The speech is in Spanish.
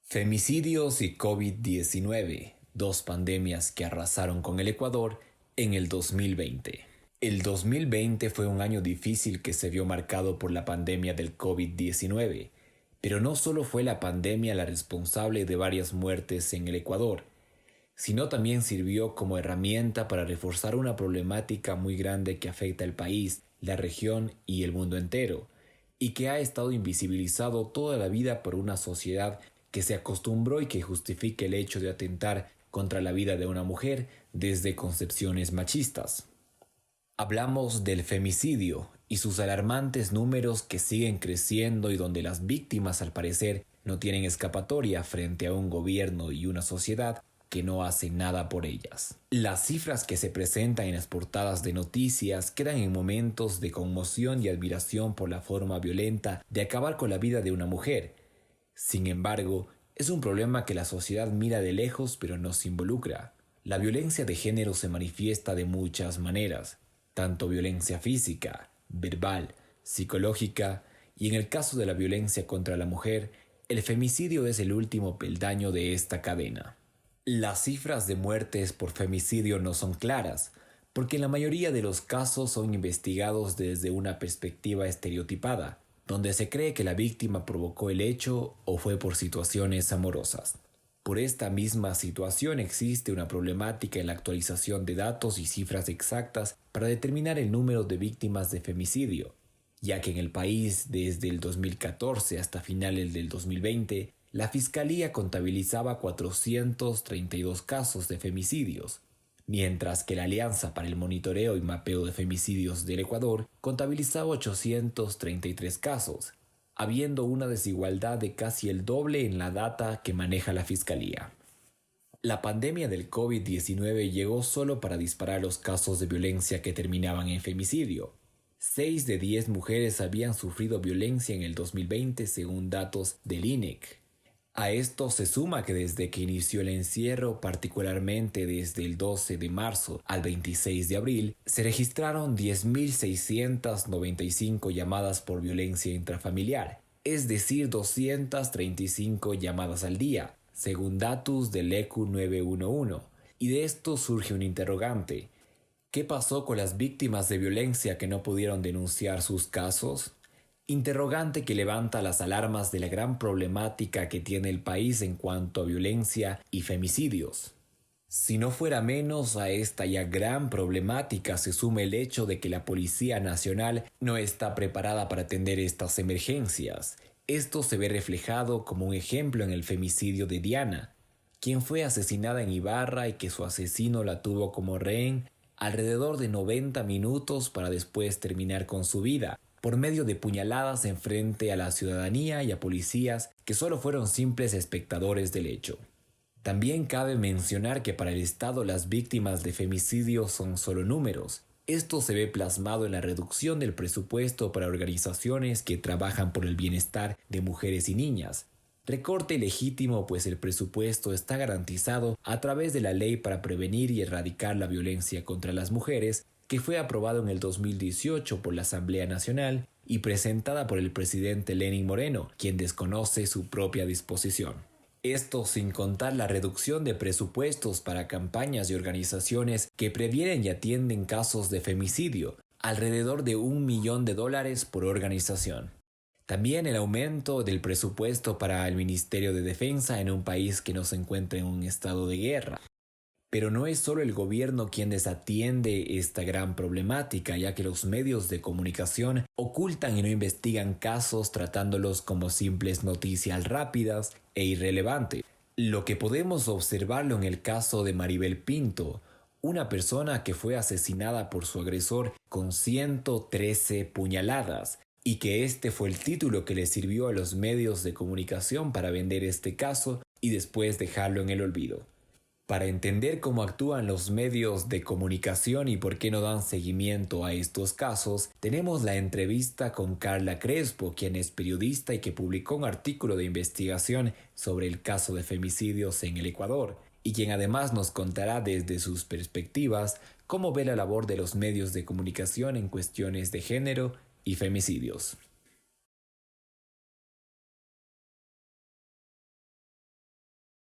Femicidios y COVID-19, dos pandemias que arrasaron con el Ecuador en el 2020. El 2020 fue un año difícil que se vio marcado por la pandemia del COVID-19, pero no solo fue la pandemia la responsable de varias muertes en el Ecuador, sino también sirvió como herramienta para reforzar una problemática muy grande que afecta al país, la región y el mundo entero, y que ha estado invisibilizado toda la vida por una sociedad que se acostumbró y que justifica el hecho de atentar contra la vida de una mujer desde concepciones machistas. Hablamos del femicidio y sus alarmantes números que siguen creciendo y donde las víctimas al parecer no tienen escapatoria frente a un gobierno y una sociedad que no hacen nada por ellas. Las cifras que se presentan en las portadas de noticias quedan en momentos de conmoción y admiración por la forma violenta de acabar con la vida de una mujer. Sin embargo, es un problema que la sociedad mira de lejos pero no se involucra. La violencia de género se manifiesta de muchas maneras, tanto violencia física, verbal, psicológica, y en el caso de la violencia contra la mujer, el femicidio es el último peldaño de esta cadena. Las cifras de muertes por femicidio no son claras, porque en la mayoría de los casos son investigados desde una perspectiva estereotipada, donde se cree que la víctima provocó el hecho o fue por situaciones amorosas. Por esta misma situación existe una problemática en la actualización de datos y cifras exactas para determinar el número de víctimas de femicidio, ya que en el país desde el 2014 hasta finales del 2020, la Fiscalía contabilizaba 432 casos de femicidios, mientras que la Alianza para el Monitoreo y Mapeo de Femicidios del Ecuador contabilizaba 833 casos, habiendo una desigualdad de casi el doble en la data que maneja la Fiscalía. La pandemia del COVID-19 llegó solo para disparar los casos de violencia que terminaban en femicidio. 6 de 10 mujeres habían sufrido violencia en el 2020 según datos del INEC. A esto se suma que desde que inició el encierro, particularmente desde el 12 de marzo al 26 de abril, se registraron 10.695 llamadas por violencia intrafamiliar, es decir, 235 llamadas al día, según datos del ECU 911. Y de esto surge un interrogante. ¿Qué pasó con las víctimas de violencia que no pudieron denunciar sus casos? Interrogante que levanta las alarmas de la gran problemática que tiene el país en cuanto a violencia y femicidios. Si no fuera menos, a esta ya gran problemática se suma el hecho de que la Policía Nacional no está preparada para atender estas emergencias. Esto se ve reflejado como un ejemplo en el femicidio de Diana, quien fue asesinada en Ibarra y que su asesino la tuvo como rehén alrededor de 90 minutos para después terminar con su vida, por medio de puñaladas en frente a la ciudadanía y a policías que solo fueron simples espectadores del hecho. También cabe mencionar que para el Estado las víctimas de femicidio son solo números. Esto se ve plasmado en la reducción del presupuesto para organizaciones que trabajan por el bienestar de mujeres y niñas. Recorte legítimo, pues el presupuesto está garantizado a través de la Ley para Prevenir y Erradicar la Violencia contra las Mujeres, que fue aprobado en el 2018 por la Asamblea Nacional y presentada por el presidente Lenín Moreno, quien desconoce su propia disposición. Esto sin contar la reducción de presupuestos para campañas y organizaciones que previenen y atienden casos de femicidio, alrededor de $1 millón por organización. También el aumento del presupuesto para el Ministerio de Defensa en un país que no se encuentra en un estado de guerra. Pero no es solo el gobierno quien desatiende esta gran problemática, ya que los medios de comunicación ocultan y no investigan casos tratándolos como simples noticias rápidas e irrelevantes. Lo que podemos observarlo en el caso de Maribel Pinto, una persona que fue asesinada por su agresor con 113 puñaladas, y que este fue el título que le sirvió a los medios de comunicación para vender este caso y después dejarlo en el olvido. Para entender cómo actúan los medios de comunicación y por qué no dan seguimiento a estos casos, tenemos la entrevista con Carla Crespo, quien es periodista y que publicó un artículo de investigación sobre el caso de femicidios en el Ecuador, y quien además nos contará desde sus perspectivas cómo ve la labor de los medios de comunicación en cuestiones de género y femicidios.